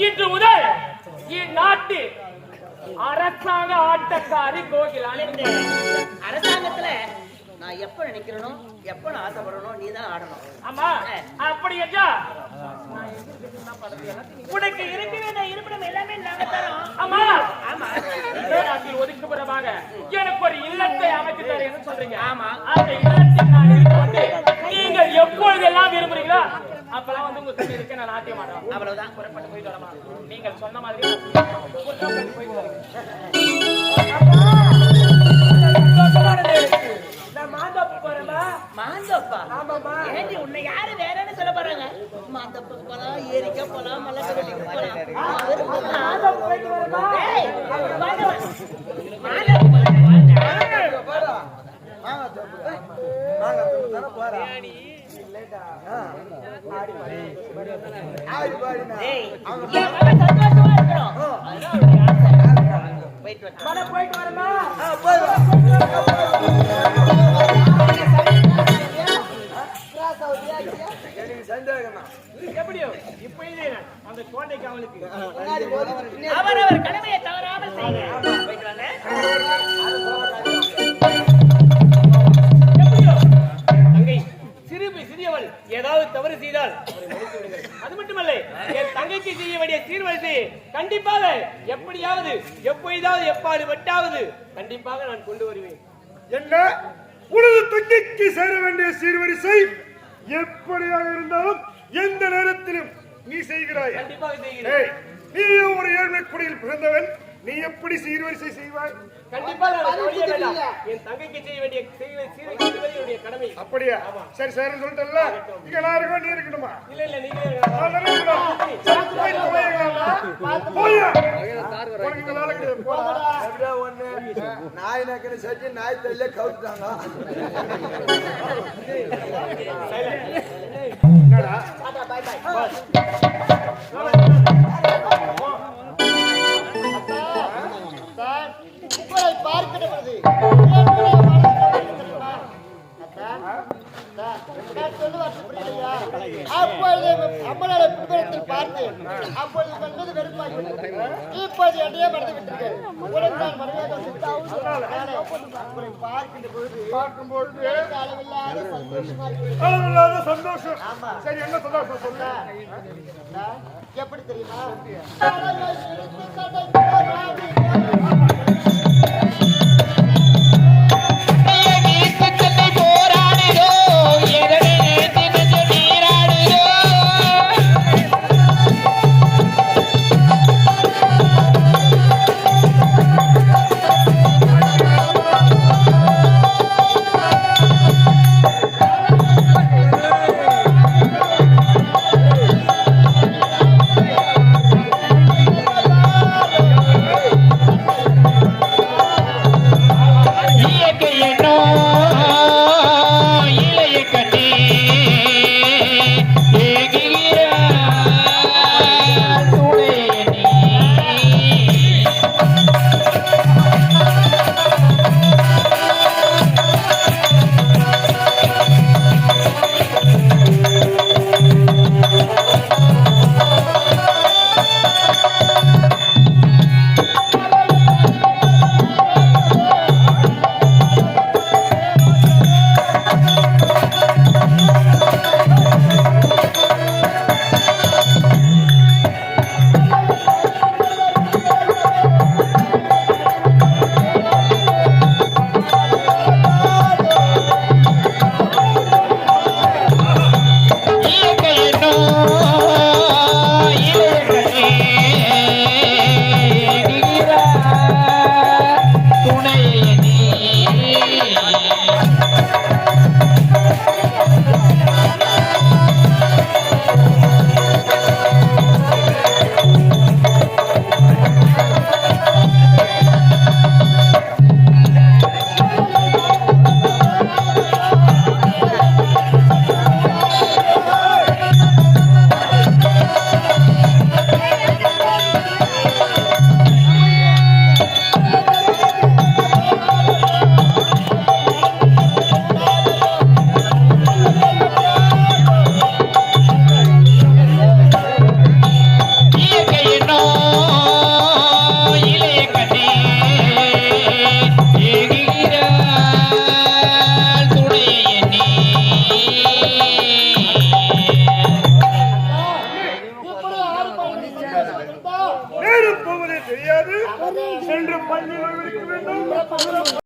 இன்று முதல் இந்நாட்டு அரசாங்க ஆட்டக்காரி கோகிலானி. அரசாங்கத்துல நான் எப்ப நினைக்கிறேனோ எப்ப நான் ஆசைப்படணும் நீ தான் ஆடணும். ஆமா அப்படி என்றா உனக்கு இருக்க வேண்டிய இருப்பிடம் எல்லாமே நாங்க தரோம். ஆமா ஆமா நாட்டில் ஒதுக்குப்புறமாக எனக்கு ஒரு இல்லத்தை அமைத்து தரேன்னு சொல்றீங்க. ஆமா அந்த இல்லத்தில் நான் இருந்து நீங்கள் எப்பொழுதெல்லாம் விரும்புறீங்களோ அப்பெல்லாம் வந்து உங்க கூட இருக்க நான் ஆட்டிய மாட்டோம். அவ்வளவுதான். புறப்பட்டு போயிட்டு வரமா நீங்கள் சொன்ன மாதிரி போயிட்டு வரேன். மாந்தோப்பு போறமா? மாந்தோப்பா? ஆமாமா. ஏண்டி உன்னை யாரு வேறன்னு சொல்ல போறாங்க? மாந்தோப்புக்கு போலாம், ஏரிக்க போலாம், மலைக்கவெளிக்கு போலாம். மாந்தோப்பு போயிட்டு வரமா? ஏய், மாந்தோப்பு போயிட்டு வரமா? எப்படியோ இப்ப அந்த கோட்டை காவலுக்கு அவரவர் கடமையை தவறாமல் செய்யுங்க. போயிட்டு வாங்க. தங்கை சிறியவள் ஏதாவது தவறு செய்தால் அது மட்டுமல்ல என் தங்கைக்கு செய்ய வேண்டிய சீர்வரிசை கண்டிப்பாக எப்படியாவது எப்பொழுதாவது எப்பாடு வெட்டாவது கண்டிப்பாக நான் கொண்டு வருவேன். என்ன உனது தங்கைக்கு சேர வேண்டிய சீர்வரிசை எப்படியாக இருந்தாலும் எந்த நேரத்திலும் நீ செய்கிறாய். கண்டிப்பாக செய்கிறேன். நீ ஒரு ஏழ்மை குடியில் பிறந்தவன், நீ எப்படி சீர்வரிசை செய்வாய்? கண்டிப்பாக என் தங்கைக்கு செய்ய வேண்டிய என்னுடைய கடமை. அப்படியா? சரி சரின்னு சொல்லிட்டல. இங்க நான் இருக்கணும், நீ இருக்கணுமா? இல்ல இல்ல நீங்க நாய் நக்கன்னு செஞ்சு நாய் தெரியல கவுத்துட்டாங்க. உங்களை பார்க்கிறது அப்பொழுது அம்மனோட புத்தகத்தில் பார்த்தேன். அப்பொழுது கண்டது வெறுப்பாகிவிட்டது. இப்போது என்னையே மறந்து விட்டீர்கள். உடனே நான் மனைவியாக பார்க்கின்ற பொழுது அளவில்லாத சந்தோஷம். சரி என்ன சந்தோஷம் சொல்ல? எப்படி தெரியுமா? தெரியாது சென்று பள்ளி வேண்டும்